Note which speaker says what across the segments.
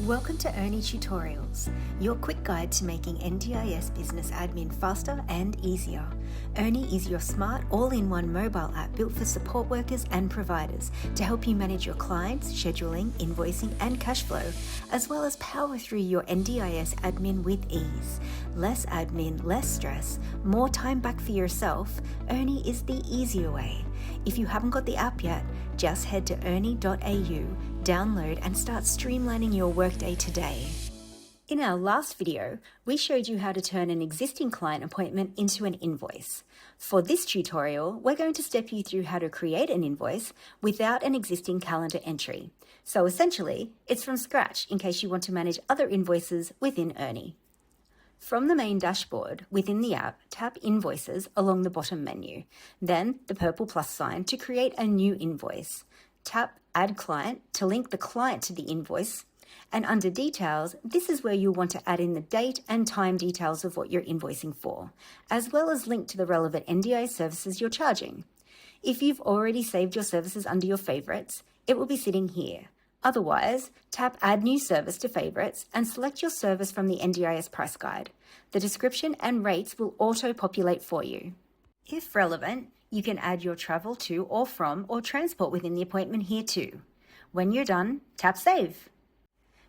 Speaker 1: Welcome to Earni Tutorials, your quick guide to making NDIS business admin faster and easier. Earni is your smart, all-in-one mobile app built for support workers and providers to help you manage your clients, scheduling, invoicing, and cash flow, as well as power through your NDIS admin with ease. Less admin, less stress, more time back for yourself. Earni is the easier way. If you haven't got the app yet, just head to earni.au, download and start streamlining your workday today. In our last video, we showed you how to turn an existing client appointment into an invoice. For this tutorial, we're going to step you through how to create an invoice without an existing calendar entry. So essentially, it's from scratch in case you want to manage other invoices within Earni. From the main dashboard within the app, tap Invoices along the bottom menu, then the purple plus sign to create a new invoice. Tap Add Client to link the client to the invoice, and under Details, this is where you'll want to add in the date and time details of what you're invoicing for, as well as link to the relevant NDIS services you're charging. If you've already saved your services under your favorites, it will be sitting here. Otherwise, tap Add New Service to Favorites and select your service from the NDIS price guide. The description and rates will auto-populate for you. If relevant, you can add your travel to or from or transport within the appointment here too. When you're done, tap Save.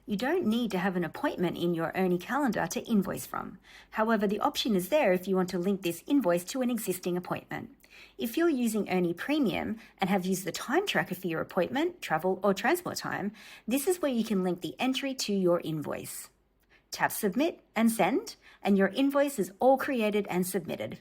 Speaker 1: You don't need to have an appointment in your Earni calendar to invoice from. However, the option is there if you want to link this invoice to an existing appointment. If you're using Earni Premium and have used the time tracker for your appointment, travel, or transport time, this is where you can link the entry to your invoice. Tap Submit and Send, and your invoice is all created and submitted.